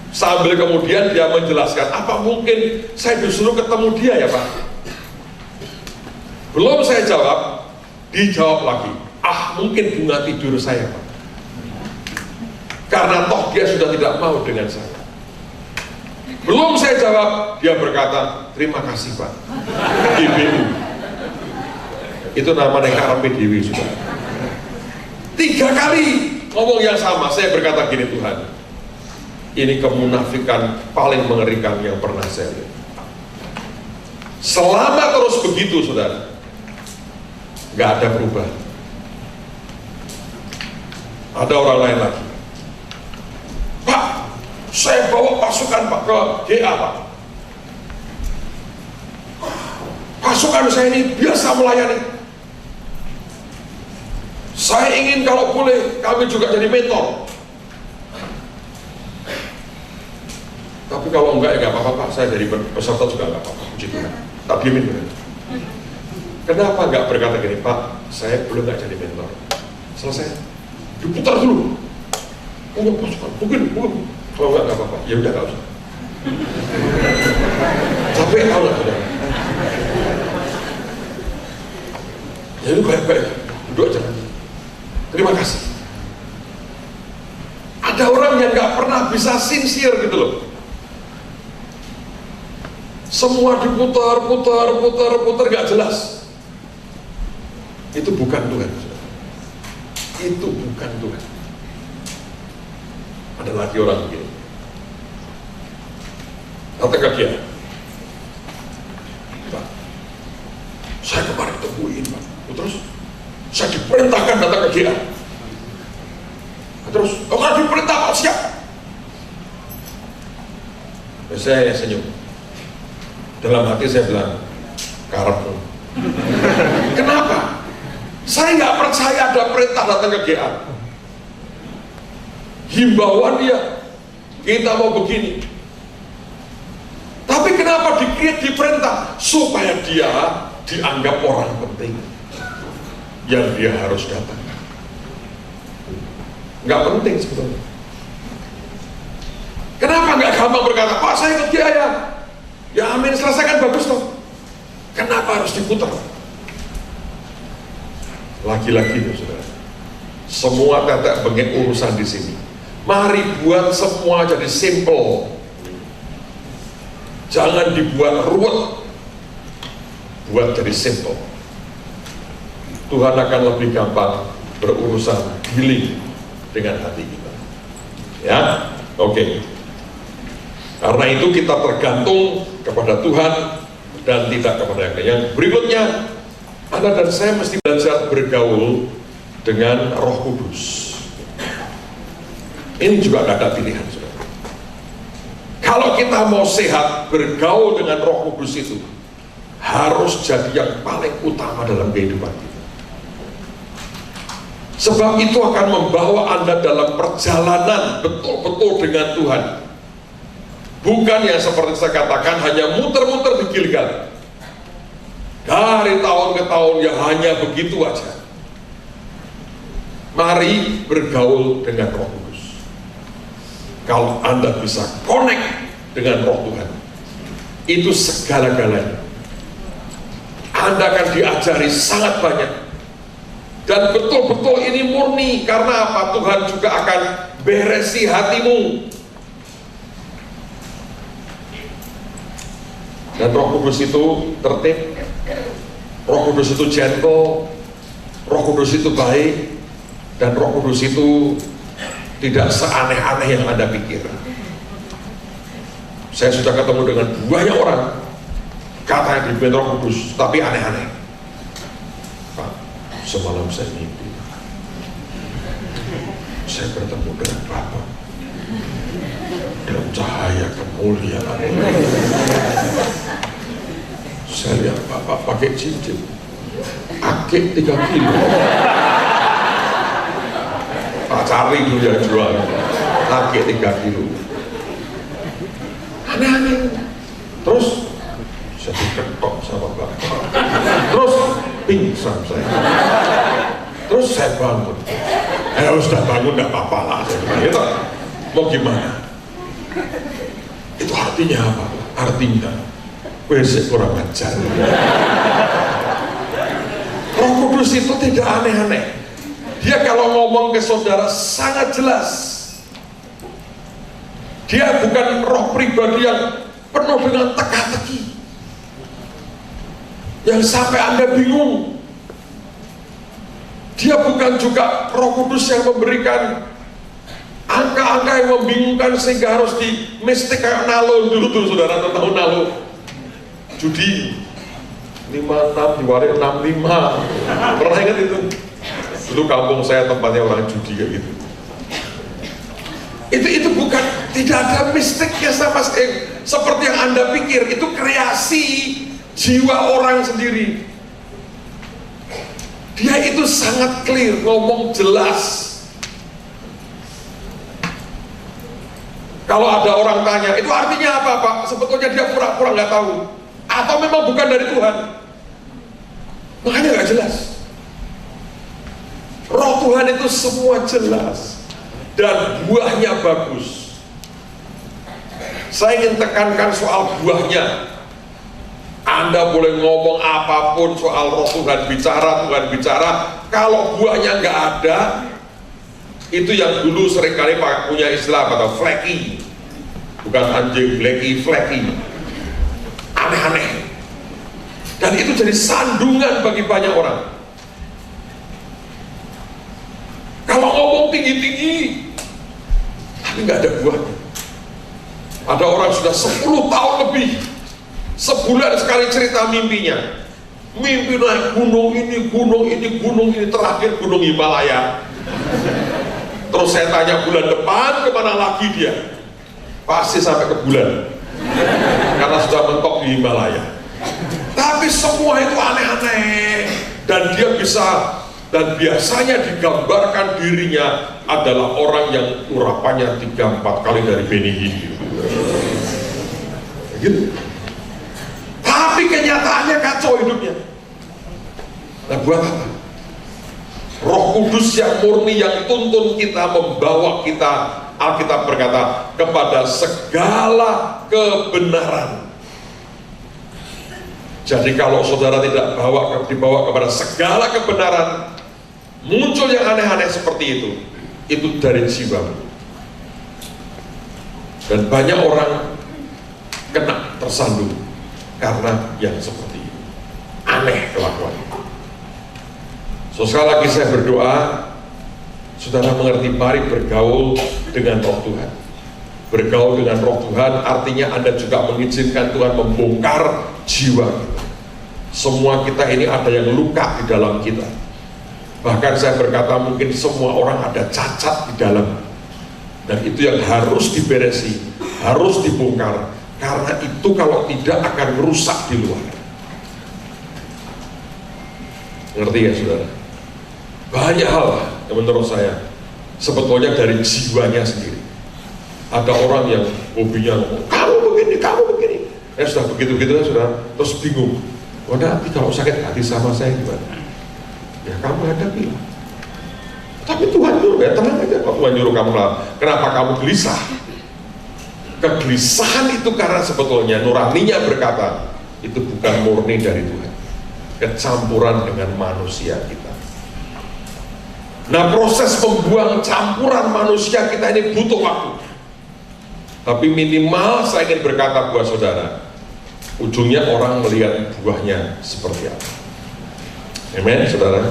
Sambil kemudian dia menjelaskan, apa mungkin saya disuruh ketemu dia ya Pak? Belum saya jawab, dijawab lagi, mungkin bunga tidur saya Pak, karena toh dia sudah tidak mau dengan saya. Belum saya jawab, dia berkata, terima kasih Pak, IBU. Itu namanya karepe dewi sudah. 3 kali ngomong yang sama. Saya berkata gini, Tuhan, ini kemunafikan paling mengerikan yang pernah saya lihat. Selama terus begitu saudara, nggak ada perubahan. Ada orang lain lagi, Pak, saya bawa pasukan Pak ke GA Pak. Pasukan saya ini biasa melayani. Saya ingin kalau boleh kami juga jadi mentor. Tapi kalau enggak ya nggak apa-apa Pak, saya dari peserta juga nggak apa-apa. Puji Tuhan. Tak diemin bener. Kenapa nggak berkata gini, Pak, saya belum nggak jadi mentor. Selesai, diputar dulu. Oh pasukan, mungkin. Kalau nggak apa-apa. Ya udah nggak usah. Capek tahu nggak saudara? Ya itu baik-baik, duduk aja. Terima kasih. Ada orang yang nggak pernah bisa sincere gitu loh. Semua diputar, nggak jelas. Itu bukan Tuhan. Itu bukan Tuhan. Ada lagi orang begini. Datang ke dia, Pak, saya kemarin temuin Pak. Terus saya diperintahkan datang ke dia. Terus, kalau diperintah Pak siap. Saya senyum. Dalam hati saya bilang, karepmu. Kenapa? Saya nggak percaya ada perintah datang ke GA. Himbauan dia, kita mau begini. Tapi kenapa diperintah? Supaya dia dianggap orang penting yang dia harus datang. Nggak penting sebetulnya. Kenapa nggak gampang berkata, Pak saya ikut GA ya? Ya amin, selesaikan bagus toh. Kenapa harus diputar? Lagi-lagi ya saudara, semua tetek bengek urusan di sini. Mari buat semua jadi simple. Jangan dibuat ruwet. Buat jadi simple. Tuhan akan lebih gampang berurusan healing dengan hati kita. Ya, oke. Karena itu kita tergantung kepada Tuhan dan tidak kepada yang lain. Yang berikutnya, Anda dan saya mesti belajar bergaul dengan Roh Kudus. Ini juga tidak ada pilihan, saudara. Kalau kita mau sehat, bergaul dengan Roh Kudus itu harus jadi yang paling utama dalam kehidupan kita. Sebab itu akan membawa Anda dalam perjalanan betul-betul dengan Tuhan. Bukan yang seperti saya katakan hanya muter-muter di Gilgal. Dari tahun ke tahun ya hanya begitu aja. Mari bergaul dengan Roh Kudus. Kalau Anda bisa connect dengan Roh Tuhan, itu segala-galanya. Anda akan diajari sangat banyak. Dan betul-betul ini murni. Karena apa? Tuhan juga akan beresi hatimu. Dan Roh Kudus itu tertib, Roh Kudus itu gentle, Roh Kudus itu baik, dan Roh Kudus itu tidak seaneh-aneh yang Anda pikir. Saya sudah ketemu dengan banyak orang katanya dipimpin Roh Kudus, tapi aneh-aneh. Pak, semalam saya mimpi, saya bertemu dengan Bapak. dan cahaya kemuliaan. Saya lihat Bapak pakai cincin akik 3 kilo. Tak cari dulu yang jual akik 3 kilo. Aneh-aneh. Terus saya diketok sama Bapak. Terus pingsan saya. Terus saya bangun. Sudah bangun, tidak apa-apa lah. Gitu. Mau gimana? Itu artinya apa? Artinya besok kurang ajar. Roh Kudus itu tidak aneh-aneh. Dia kalau ngomong ke saudara sangat jelas. Dia bukan roh pribadi yang penuh dengan teka-teki, yang sampai Anda bingung. Dia bukan juga Roh Kudus yang memberikan angka-angka yang membingungkan sehingga harus di mistik kayak nalo dulu tuh saudara, tahu nalo judi 56 diwarik 65, pernah ingat itu? Dulu kampung saya tempatnya orang judi kayak gitu. Itu bukan, tidak ada mistiknya sama sekali seperti yang Anda pikir. Itu kreasi jiwa orang sendiri. Dia itu sangat clear, ngomong jelas. Kalau ada orang tanya, itu artinya apa Pak? Sebetulnya dia pura-pura nggak tahu, atau memang bukan dari Tuhan. Makanya nggak jelas. Roh Tuhan itu semua jelas dan buahnya bagus. Saya ingin tekankan soal buahnya. Anda boleh ngomong apapun soal roh Tuhan bicara, kalau buahnya nggak ada, itu yang dulu seringkali punya istilah atau flaky, bukan anjing, flaky, aneh-aneh, dan itu jadi sandungan bagi banyak orang. Kalau ngomong tinggi-tinggi, tapi nggak ada buahnya. Ada orang sudah 10 tahun lebih, sebulan sekali cerita mimpinya. Mimpi naik gunung ini, terakhir gunung Himalaya. Terus saya tanya bulan depan kemana lagi dia? Pasti sampai ke bulan, karena sudah mentok di Himalaya. Tapi semua itu aneh-aneh, dan dia bisa, dan biasanya digambarkan dirinya adalah orang yang urapannya 3-4 kali dari Beni Hill. Gitu. Tapi kenyataannya kacau hidupnya. Nah, buat apa? Roh Kudus yang murni yang tuntun kita, membawa kita, Alkitab berkata, kepada segala kebenaran. Jadi kalau saudara tidak dibawa kepada segala kebenaran, muncul yang aneh-aneh seperti itu dari jiwamu. Dan banyak orang kena, tersandung karena yang seperti itu. Aneh kelakuan. So, sekali lagi saya berdoa, saudara mengerti, mari bergaul dengan roh Tuhan. Bergaul dengan roh Tuhan artinya Anda juga mengizinkan Tuhan membongkar jiwa kita. Semua kita ini ada yang luka di dalam kita. Bahkan saya berkata mungkin semua orang ada cacat di dalam. Dan itu yang harus diberesi, harus dibongkar. Karena itu kalau tidak akan merusak di luar. Ngerti ya saudara? Banyak hal yang menurut saya sebetulnya dari jiwanya sendiri. Ada orang yang hobinya ngomong, kamu begini. Sudah begitu-begitu saudara, terus bingung. Oh nanti kalau sakit hati sama saya gimana? Ya kamu hadapi lah. Tapi Tuhan nyuruh, ya tenang aja, kalau Tuhan nyuruh kamu lah. Kenapa kamu gelisah? Kegelisahan itu karena sebetulnya nuraninya berkata, itu bukan murni dari Tuhan. Kecampuran dengan manusia kita. Nah, proses membuang campuran manusia kita ini butuh waktu. Tapi minimal saya ingin berkata buat saudara, ujungnya orang melihat buahnya seperti apa. Amen, saudara.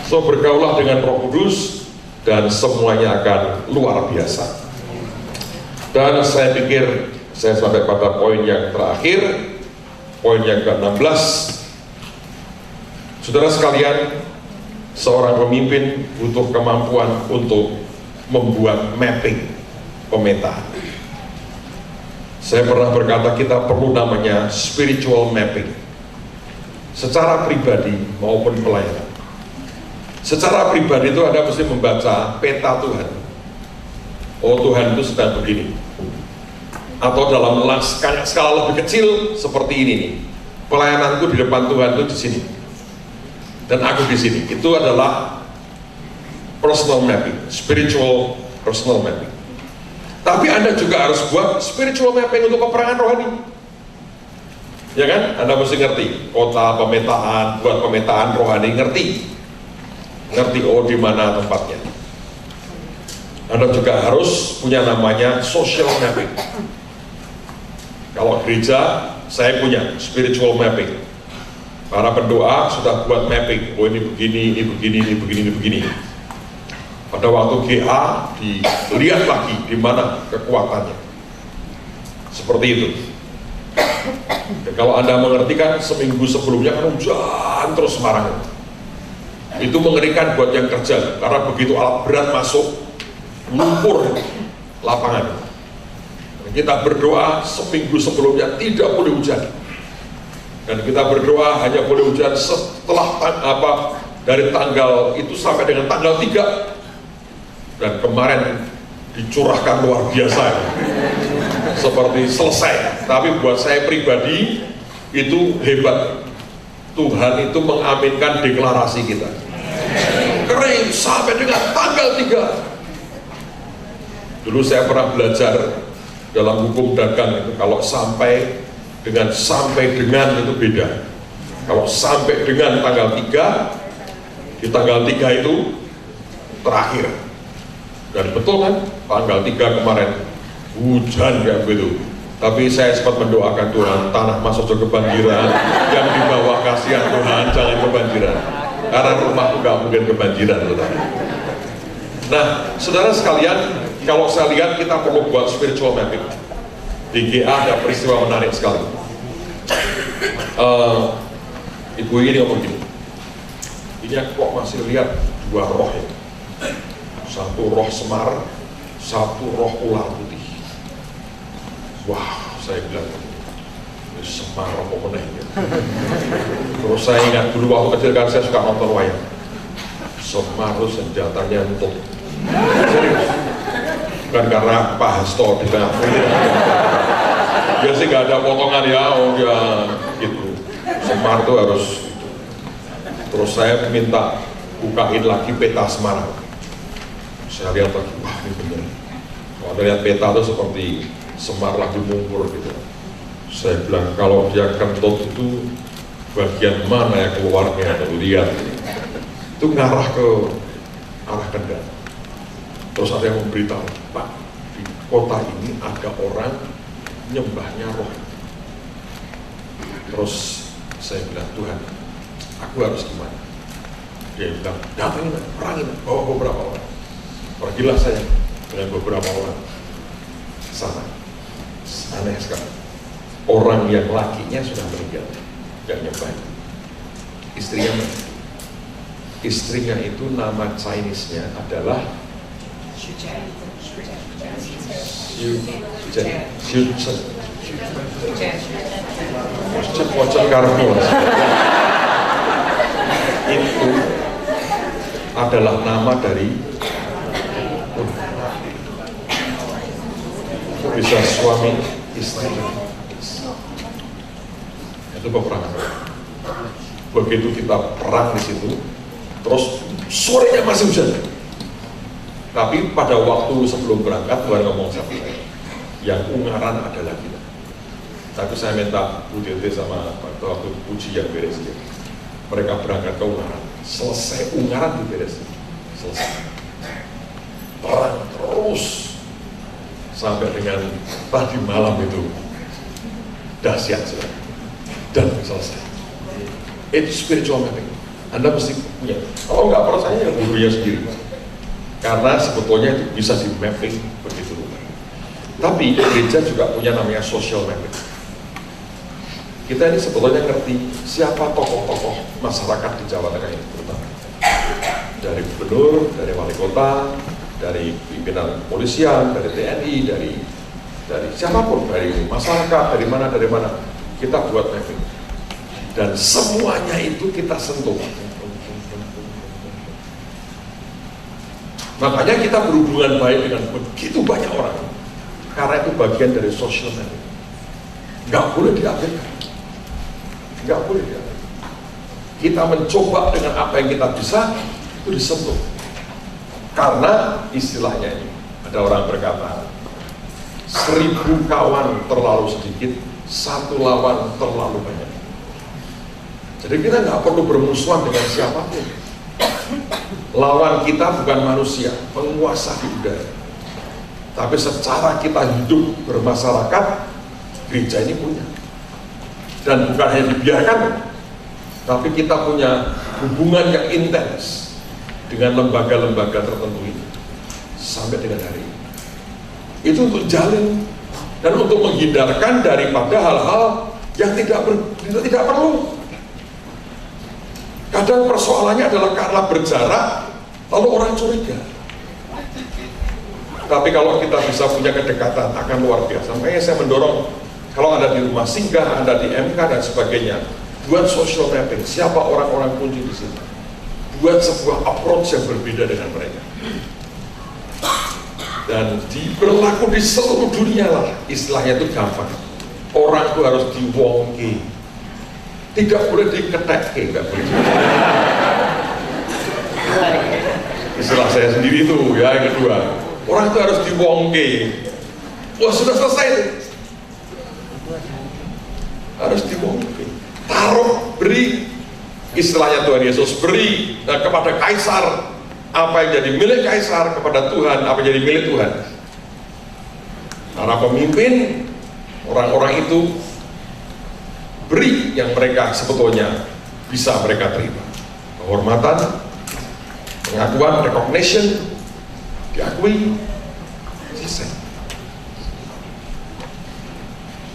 So, bergaulah dengan Roh Kudus dan semuanya akan luar biasa. Dan saya pikir saya sampai pada poin yang terakhir, poin yang ke-16. Saudara sekalian, seorang pemimpin butuh kemampuan untuk membuat mapping, pemetaan. Saya pernah berkata kita perlu namanya spiritual mapping, secara pribadi maupun pelayanan. Secara pribadi itu Anda mesti membaca peta Tuhan. Oh, Tuhan itu sedang begini. Atau dalam skala lebih kecil seperti ini nih. Pelayananku di depan Tuhan itu di sini. Dan aku di sini. Itu adalah personal mapping, spiritual personal mapping. Tapi Anda juga harus buat spiritual mapping untuk peperangan rohani. Ya kan? Anda mesti ngerti kota, pemetaan, buat pemetaan rohani, ngerti oh di mana tempatnya. Anda juga harus punya namanya social mapping. Kalau gereja, saya punya spiritual mapping. Para pendoa sudah buat mapping. Oh, ini begini, ini begini, ini begini, ini begini. Pada waktu GA dilihat lagi di mana kekuatannya. Seperti itu. Dan kalau Anda mengerti kan seminggu sebelumnya kan hujan terus Semarang. Itu mengerikan buat yang kerja karena begitu alat berat masuk lumpur lapangan. Dan kita berdoa seminggu sebelumnya tidak boleh hujan. Dan kita berdoa hanya boleh hujan setelah dari tanggal itu sampai dengan tanggal 3. Dan kemarin dicurahkan luar biasa, seperti selesai. Tapi buat saya pribadi itu hebat. Tuhan itu mengaminkan deklarasi kita. Kering sampai dengan tanggal 3. Dulu saya pernah belajar dalam hukum dagang itu, kalau sampai dengan itu beda. Kalau sampai dengan tanggal 3, di tanggal 3 itu terakhir. Dan betul kan, tanggal 3 kemarin hujan kayak begitu. Tapi saya sempat mendoakan Tuhan, tanah masuk ke kebanjiran, yang di bawah kasihan Tuhan jangan kebanjiran, karena rumah nggak mungkin kebanjiran. Nah, saudara sekalian, kalau saya lihat kita perlu buat spiritual mapping. Di GA ada peristiwa menarik sekali. Ibu ini ngomong gini, ini kok masih lihat dua roh ya. Satu roh semar, satu roh ular putih. Wah, saya bilang, ini semar apa meneh ya. Terus saya ingat dulu waktu kecil kan saya suka nonton wayang. Semar itu senjatanya untuk serius. Bukan karena Pak Hasto di tengah ya sih nggak ada potongan ya, oh ya gitu. Semar itu harus gitu. Terus saya minta bukain lagi peta Semarang. Saya lihat lagi, wah ini bener. Kalau lihat peta itu seperti Semar lagi mungkur gitu. Saya bilang kalau dia kentut itu bagian mana yang keluarnya, atau lihat itu ngarah ke arah Kendal. Terus ada yang memberitahu, Pak, di kota ini ada orang nyembahnya roh. Terus saya bilang, Tuhan, aku harus gimana? Dia bilang, datangin, perangin, bawa beberapa orang. Pergilah saya dengan beberapa orang sana. Aneh sekali. Orang yang lakinya sudah meninggal, gak nyembah. Istrinya, istrinya itu nama Chinese-nya adalah itu adalah nama dari bisa suami istri. Itu peperangan. Begitu kita perang di situ, terus sorenya masih hujan. Tapi pada waktu sebelum berangkat Tuhan ngomong sama saya, yang Ungaran adalah kita. Tapi saya minta Bu Tete sama waktu ujian beres dia. Mereka berangkat ke Ungaran. Selesai Ungaran diberes. Selesai. Perang terus sampai dengan tadi malam itu dahsyat sudah. Dan selesai. Itu spiritual mapping. Anda mesti punya. Kalau nggak percaya ya gurunya sendiri. Karena sebetulnya itu bisa di mapping begitu. Tapi gereja juga punya namanya social mapping. Kita ini sebetulnya ngerti siapa tokoh-tokoh masyarakat di Jawa Tengah ini terutama. Dari gubernur, dari wali kota, dari pimpinan kepolisian, dari TNI, dari dari siapapun, dari masyarakat, dari mana, kita buat mapping. Dan semuanya itu kita sentuh. Makanya kita berhubungan baik dengan begitu banyak orang, karena itu bagian dari social mapping. Nggak boleh diabaikan, nggak boleh diabaikan. Kita mencoba dengan apa yang kita bisa, itu disentuh. Karena istilahnya ini, ada orang berkata, 1000 kawan terlalu sedikit, 1 lawan terlalu banyak. Jadi kita nggak perlu bermusuhan dengan siapapun. Lawan kita bukan manusia, penguasa di udara. Tapi secara kita hidup bermasyarakat, gereja ini punya. Dan bukan hanya dibiarkan, tapi kita punya hubungan yang intens dengan lembaga-lembaga tertentu ini sampai dengan hari ini. Itu untuk jalin dan untuk menghindarkan daripada hal-hal yang tidak perlu. Kadang persoalannya adalah karena berjarak, lalu orang curiga. Tapi kalau kita bisa punya kedekatan, akan luar biasa. Makanya saya mendorong, kalau Anda di rumah singgah, Anda di MK dan sebagainya, buat social mapping, siapa orang-orang kunci di sini. Buat sebuah approach yang berbeda dengan mereka. Dan diberlaku di seluruh dunia lah, istilahnya itu gampang. Orang itu harus diwongke. Tidak boleh diketek, tidak boleh. Istilah saya sendiri itu, ya yang kedua. Orang itu harus diwongke. Wah sudah selesai itu. Harus diwongke. Taruh, beri. Istilahnya Tuhan Yesus, beri kepada kaisar apa yang jadi milik kaisar, kepada Tuhan apa yang jadi milik Tuhan. Para pemimpin, orang-orang itu beri yang mereka sebetulnya bisa mereka terima. Kehormatan, pengakuan, recognition, diakui, selesai.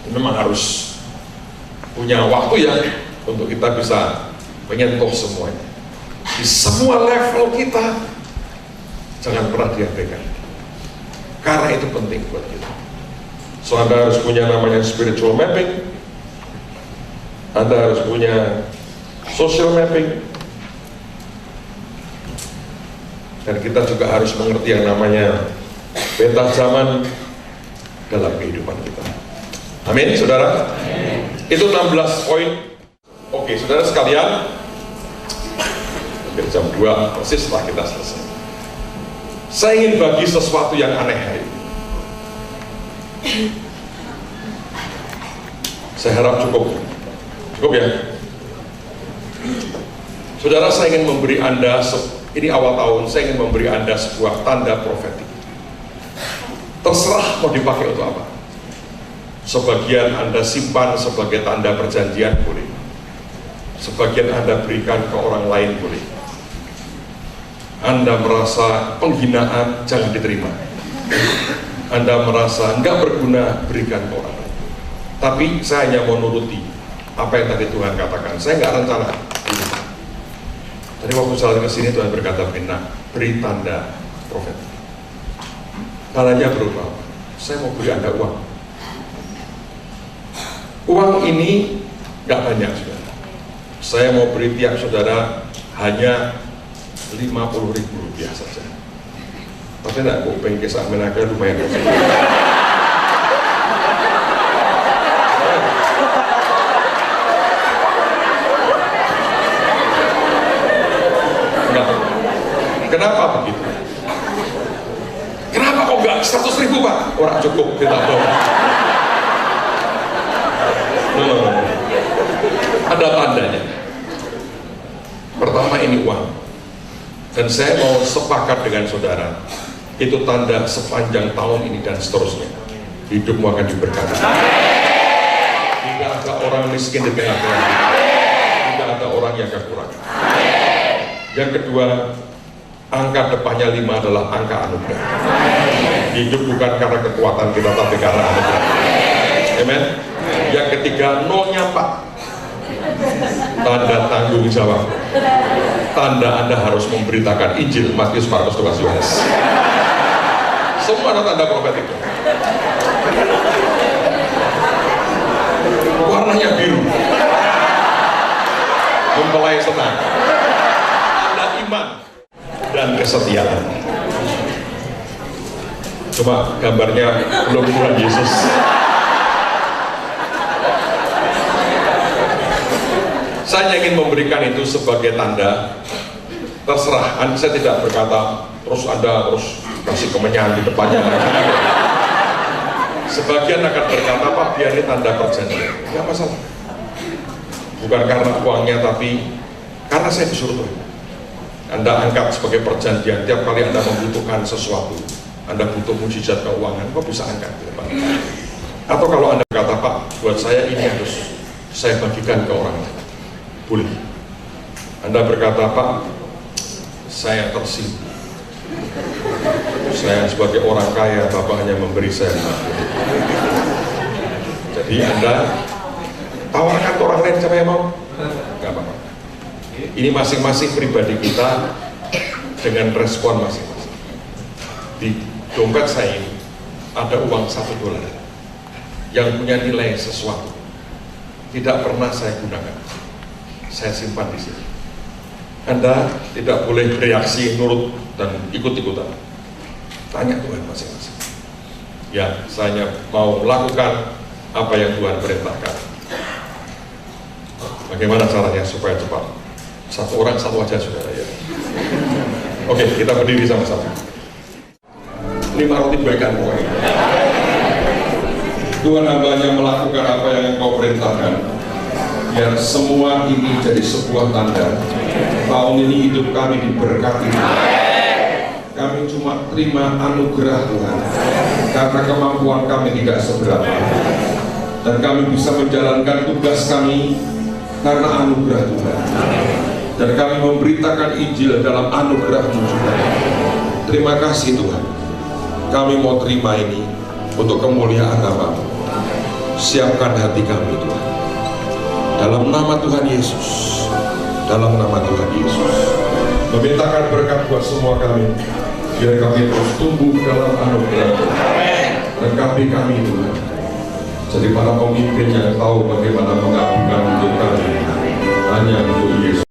Memang harus punya waktu ya untuk kita bisa menyentuh semuanya. Di semua level kita, jangan pernah diabaikan. Karena itu penting buat kita. So Anda harus punya namanya spiritual mapping, Anda harus punya social mapping, dan kita juga harus mengerti yang namanya peta zaman dalam kehidupan kita. Amin, saudara. Itu 16 poin. Oke, saudara sekalian, hampir jam 2 persis setelah kita selesai. Saya ingin bagi sesuatu yang aneh hari ini. Saya harap cukup ya. Saudara, saya ingin memberi Anda, ini awal tahun, saya ingin memberi Anda sebuah tanda profetik. Terserah mau dipakai untuk apa. Sebagian Anda simpan sebagai tanda perjanjian, boleh. Sebagian Anda berikan ke orang lain, boleh. Anda merasa penghinaan, jangan diterima. Anda merasa nggak berguna, berikan ke orang lain. Tapi saya hanya mau nuruti apa yang tadi Tuhan katakan. Saya nggak rencana. Tadi waktu saya ke sini Tuhan berkata, benar, beri tanda profetik. Tandanya berupa apa? Saya mau beri Anda uang. Uang ini nggak banyak, saudara. Saya mau beri tiap saudara hanya 50.000 rupiah saja. Tapi enggak, kok pengen kisah menaga lumayan. Kenapa begitu? Kenapa kok enggak 100.000 Pak? Orang cukup, kita tahu. Ada tandanya. Pertama, ini uang. Dan saya mau sepakat dengan saudara, itu tanda sepanjang tahun ini dan seterusnya. Hidupmu akan diberkati. Tidak ada orang miskin di tengah-tengah. Tidak ada orang yang kekurangan. Yang kedua, angka depannya 5 adalah angka anugerah. Hidup bukan karena kekuatan kita, tapi karena anugerah. Amen. Yang ketiga, 0-nya 4. Tanda tanggung jawab. Tanda Anda harus memberitakan Injil Matius, Markus, Lukas, Yohanes. Semua ada tanda profetik. Warnanya biru, mempelai senang, tanda iman dan kesetiaan. Cuma gambarnya belum Tuhan Yesus. Saya ingin memberikan itu sebagai tanda. Terserah, saya tidak berkata terus Anda terus kasih kemenyan di depannya. Sebagian akan berkata, Pak, biar ini tanda perjanjian. Nggak masalah. Bukan karena uangnya, tapi karena saya disuruh Tuhan. Anda angkat sebagai perjanjian. Tiap kali Anda membutuhkan sesuatu, Anda butuh mujizat keuangan, kok bisa angkat di depan. Atau kalau Anda berkata, Pak, buat saya ini harus saya bagikan ke orang lain. Boleh. Anda berkata, Pak, saya tersinggung. Saya sebagai orang kaya, Bapak hanya memberi saya. Jadi Anda tawarkan ke orang lain, siapa yang mau? Gak apa-apa. Ini masing-masing pribadi kita dengan respon masing-masing. Di dompet saya ini ada uang $1 yang punya nilai sesuatu. Tidak pernah saya gunakan. Saya simpan di sini. Anda tidak boleh bereaksi nurut dan ikut-ikutan. Tanya Tuhan masing-masing. Ya, saya mau melakukan apa yang Tuhan perintahkan. Bagaimana caranya supaya cepat? Satu orang satu aja, saudara ya. Oke, kita berdiri sama-sama. 5 roti bagikan pokoknya. Tuhan hambanya melakukan apa yang Engkau perintahkan. Biar semua ini jadi sebuah tanda. Tahun ini hidup kami diberkati. Kami cuma terima anugerah Tuhan, karena kemampuan kami tidak seberapa. Dan kami bisa menjalankan tugas kami karena anugerah Tuhan. Dan kami memberitakan Injil dalam anugerah-Mu juga. Terima kasih Tuhan. Kami mau terima ini untuk kemuliaan nama-Mu. Siapkan hati kami Tuhan. Dalam nama Tuhan Yesus. Dalam nama Tuhan Yesus. Memintakan berkat buat semua kami. Biar kami terus tumbuh dalam anugerah. Lengkapi kami Tuhan. Jadi para pemimpin yang tahu bagaimana mengabdikan hidup kami hanya untuk Yesus.